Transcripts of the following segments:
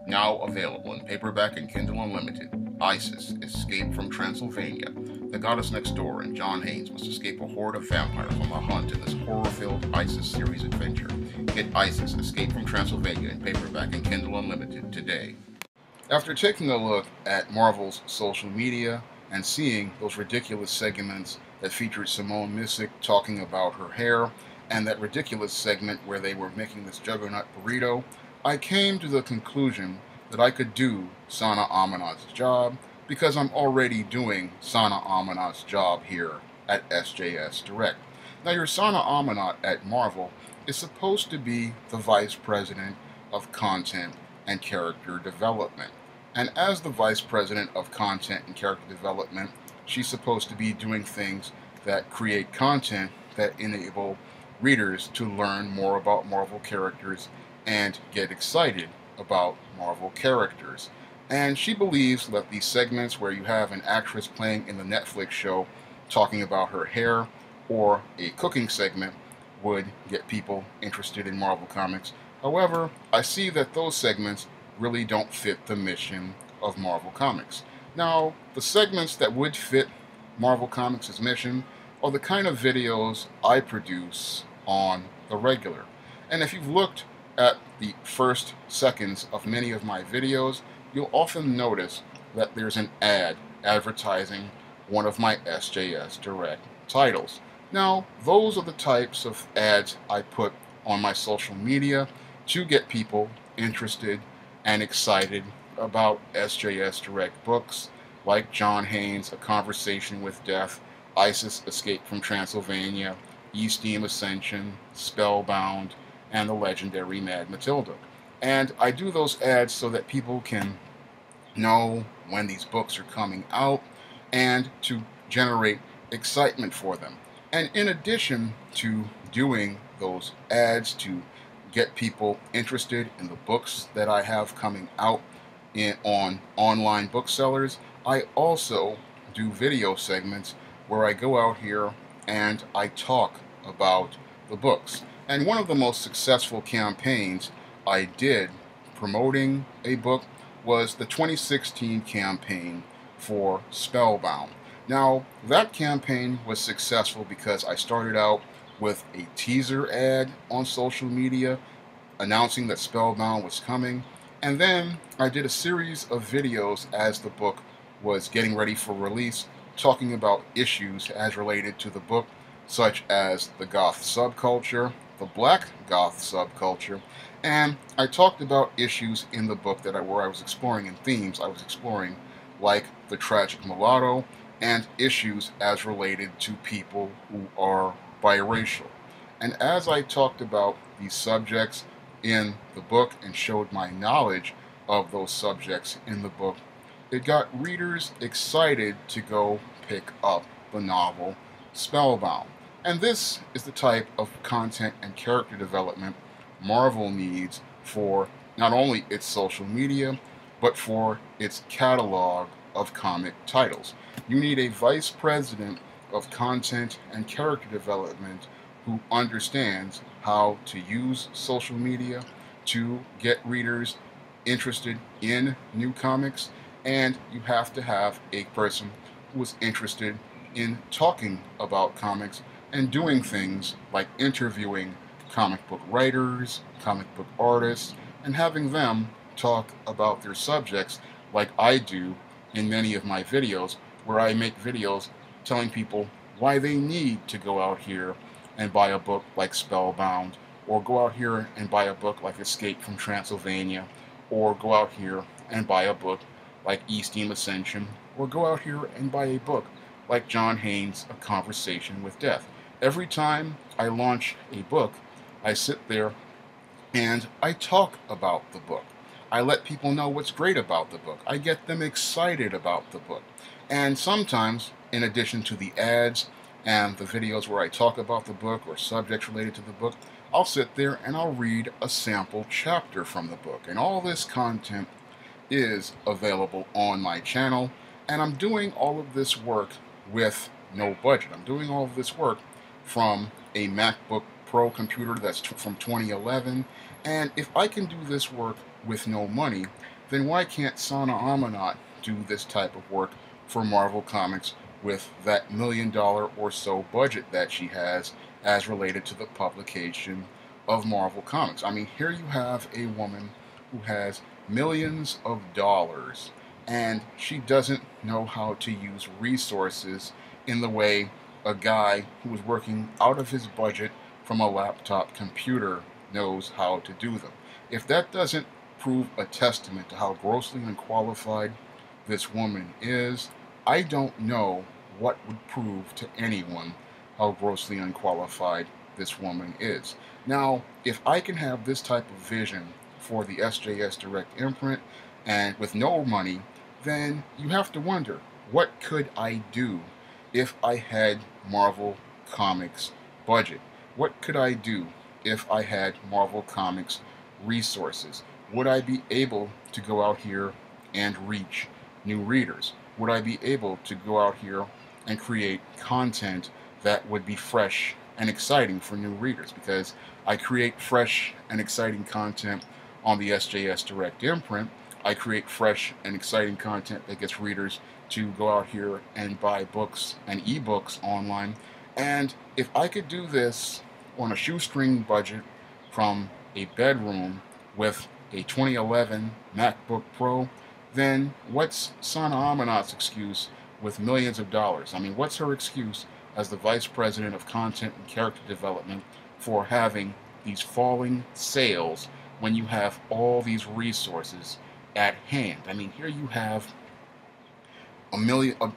Now available in paperback and Kindle Unlimited. Isis, Escape from Transylvania. The goddess next door and John Haynes must escape a horde of vampires on the hunt in this horror-filled Isis series adventure. Get Isis, Escape from Transylvania in paperback and Kindle Unlimited today. After taking a look at Marvel's social media and seeing those ridiculous segments that featured Simone Missick talking about her hair, and that ridiculous segment where they were making this juggernaut burrito, I came to the conclusion that I could do Sana Amanat's job because I'm already doing Sana Amanat's job here at SJS Direct. Now, your Sana Amanat at Marvel is supposed to be the Vice President of Content and Character Development. And as the Vice President of Content and Character Development, she's supposed to be doing things that create content that enable readers to learn more about Marvel characters and get excited about Marvel characters. And she believes that these segments where you have an actress playing in the Netflix show talking about her hair, or a cooking segment, would get people interested in Marvel Comics. However, I see that those segments really don't fit the mission of Marvel Comics. Now, the segments that would fit Marvel Comics' mission are the kind of videos I produce on the regular. And if you've looked at the first seconds of many of my videos, you'll often notice that there's an ad advertising one of my SJS Direct titles. Now, those are the types of ads I put on my social media to get people interested and excited about SJS Direct books like John Haynes' A Conversation with Death, Isis, Escape from Transylvania, Esteem Ascension, Spellbound, and the legendary Mad Matilda. And I do those ads so that people can know when these books are coming out and to generate excitement for them. And in addition to doing those ads to get people interested in the books that I have coming out on online booksellers, I also do video segments where I go out here and I talk about the books. And one of the most successful campaigns I did promoting a book was the 2016 campaign for Spellbound. Now, that campaign was successful because I started out with a teaser ad on social media announcing that Spellbound was coming, and then I did a series of videos as the book was getting ready for release, talking about issues as related to the book, such as the goth subculture, the black goth subculture, and I talked about issues in the book where I was exploring, in themes I was exploring, like the tragic mulatto, and issues as related to people who are biracial. And as I talked about these subjects in the book and showed my knowledge of those subjects in the book, it got readers excited to go pick up the novel Spellbound. And this is the type of content and character development Marvel needs for not only its social media, but for its catalog of comic titles. You need a vice president of content and character development who understands how to use social media to get readers interested in new comics, and you have to have a person who is interested in talking about comics and doing things like interviewing comic book writers, comic book artists, and having them talk about their subjects like I do in many of my videos, where I make videos telling people why they need to go out here and buy a book like Spellbound, or go out here and buy a book like Escape from Transylvania, or go out here and buy a book like Esteem Ascension, or go out here and buy a book like John Haynes' A Conversation with Death. Every time I launch a book, I sit there and I talk about the book. I let people know what's great about the book. I get them excited about the book. And sometimes, in addition to the ads and the videos where I talk about the book or subjects related to the book, I'll sit there and I'll read a sample chapter from the book. And all this content is available on my channel. And I'm doing all of this work with no budget. I'm doing all of this work from a MacBook Pro computer that's from 2011. And if I can do this work with no money, then why can't Sana Amanat do this type of work for Marvel Comics with that $1 million or so budget that she has as related to the publication of Marvel Comics? I mean, here you have a woman who has millions of dollars and she doesn't know how to use resources in the way a guy who is working out of his budget from a laptop computer knows how to do them. If that doesn't prove a testament to how grossly unqualified this woman is, I don't know what would prove to anyone how grossly unqualified this woman is. Now, if I can have this type of vision for the SJS Direct imprint and with no money, then you have to wonder, what could I do if I had Marvel Comics budget? What could I do if I had Marvel Comics resources? Would I be able to go out here and reach new readers? Would I be able to go out here and create content that would be fresh and exciting for new readers? Because I create fresh and exciting content on the SJS Direct imprint. I create fresh and exciting content that gets readers to go out here and buy books and ebooks online. And if I could do this on a shoestring budget from a bedroom with a 2011 MacBook Pro, then what's Sana Amanat's excuse with millions of dollars? I mean, what's her excuse as the Vice President of Content and Character Development for having these falling sales when you have all these resources at hand? I mean, here you have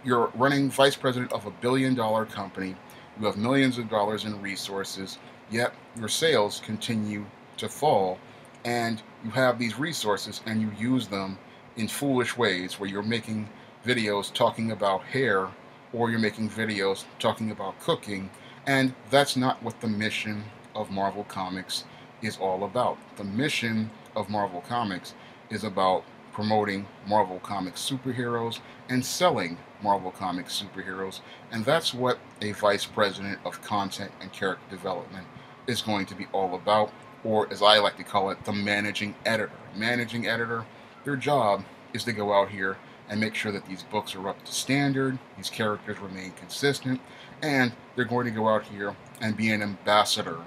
you're running vice president of $1 billion company. You have millions of dollars in resources, yet your sales continue to fall, and you have these resources and you use them in foolish ways where you're making videos talking about hair or you're making videos talking about cooking, and that's not what the mission of Marvel Comics is all about. The mission of Marvel Comics is about promoting Marvel Comics superheroes and selling Marvel Comics superheroes, and that's what a Vice President of Content and Character Development is going to be all about, or as I like to call it, the managing editor. Managing editor, their job is to go out here and make sure that these books are up to standard, these characters remain consistent, and they're going to go out here and be an ambassador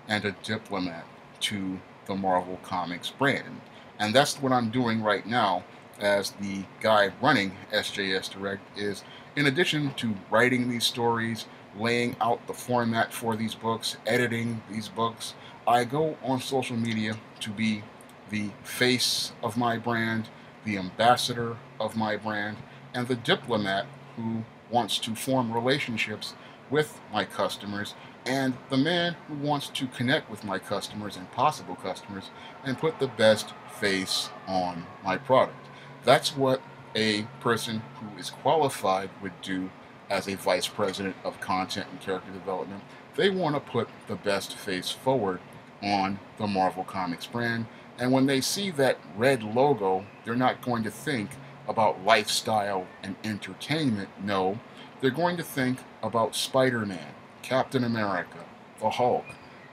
and a diplomat to the Marvel Comics brand. And that's what I'm doing right now as the guy running SJS Direct, is in addition to writing these stories, laying out the format for these books, editing these books, I go on social media to be the face of my brand, the ambassador of my brand, and the diplomat who wants to form relationships with my customers, and the man who wants to connect with my customers and possible customers and put the best face on my product. That's what a person who is qualified would do as a vice president of content and character development. They want to put the best face forward on the Marvel Comics brand, and when they see that red logo, they're not going to think about lifestyle and entertainment. No, they're going to think about Spider-Man, Captain America, the Hulk,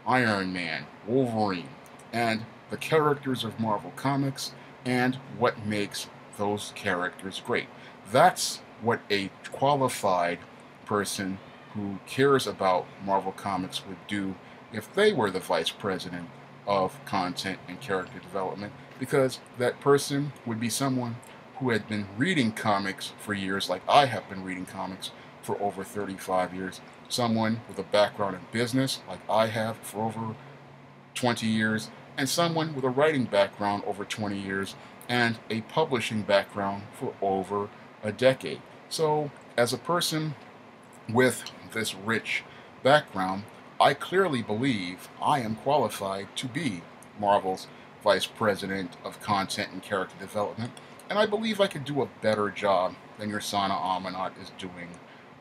Iron Man, Wolverine, and the characters of Marvel Comics and what makes those characters great. That's what a qualified person who cares about Marvel Comics would do if they were the vice president of content and character development, because that person would be someone who had been reading comics for years, like I have been reading comics for over 35 years, someone with a background in business, like I have for over 20 years, and someone with a writing background over 20 years, and a publishing background for over a decade. So, as a person with this rich background, I clearly believe I am qualified to be Marvel's Vice President of Content and Character Development, and I believe I could do a better job than your Sana Amanat is doing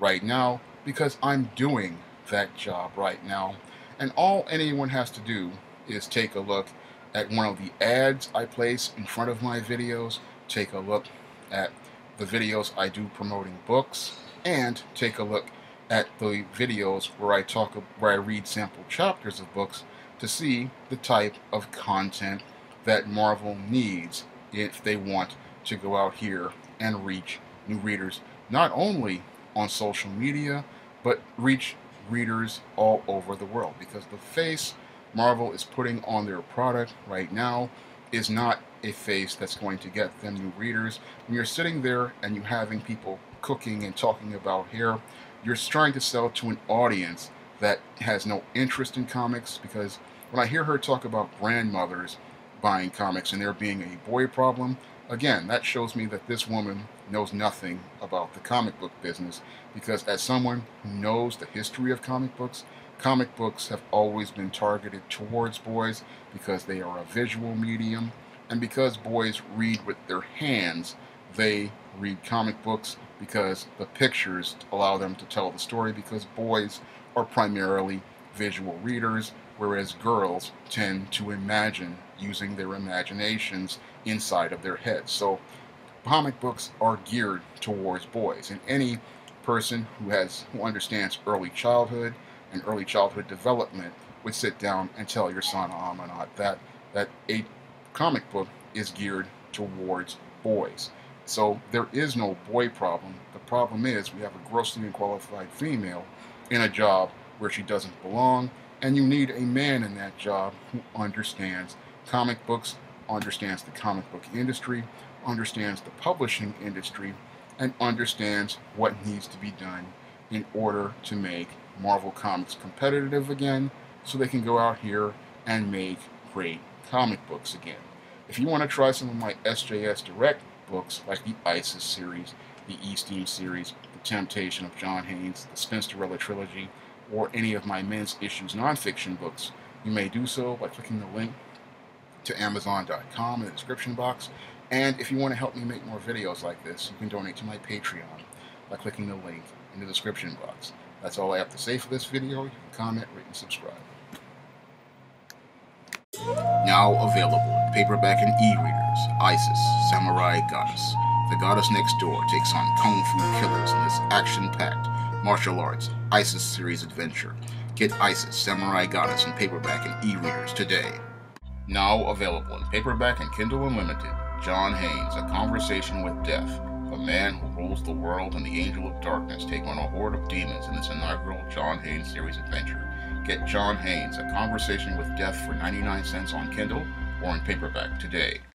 right now, because I'm doing that job right now. And all anyone has to do is take a look at one of the ads I place in front of my videos, take a look at the videos I do promoting books, and take a look at the videos where I read sample chapters of books to see the type of content that Marvel needs if they want to go out here and reach new readers, not only on social media, but reach readers all over the world. Because the face Marvel is putting on their product right now is not a face that's going to get them new readers. When you're sitting there and you're having people cooking and talking about hair, you're trying to sell to an audience that has no interest in comics. Because when I hear her talk about grandmothers buying comics and there being a boy problem, again, that shows me that this woman knows nothing about the comic book business. Because as someone who knows the history of comic books have always been targeted towards boys because they are a visual medium, and because boys read with their hands, they read comic books because the pictures allow them to tell the story, because boys are primarily visual readers, whereas girls tend to imagine using their imaginations inside of their heads. So comic books are geared towards boys, and any person who understands early childhood and early childhood development would sit down and tell your son Amanat that a comic book is geared towards boys. So there is no boy problem. The problem is we have a grossly unqualified female in a job where she doesn't belong, and you need a man in that job who understands comic books, understands the comic book industry, understands the publishing industry, and understands what needs to be done in order to make Marvel Comics competitive again, so they can go out here and make great comic books again. If you want to try some of my SJS Direct books, like the ISIS series, the E-Steam series, The Temptation of John Haynes, the Spinsterella trilogy, or any of my men's issues nonfiction books, you may do so by clicking the link to Amazon.com in the description box. And if you want to help me make more videos like this, you can donate to my Patreon by clicking the link in the description box. That's all I have to say for this video. You can comment, rate, and subscribe. Now available in paperback and e-readers, ISIS, Samurai Goddess. The Goddess Next Door takes on Kung Fu killers in this action-packed martial arts ISIS series adventure. Get ISIS, Samurai Goddess in paperback and e-readers today. Now available in paperback and Kindle Unlimited, John Haynes, A Conversation with Death. The man who rules the world and the angel of darkness take on a horde of demons in this inaugural John Haynes series adventure. Get John Haynes, A Conversation with Death for 99 cents on Kindle or in paperback today.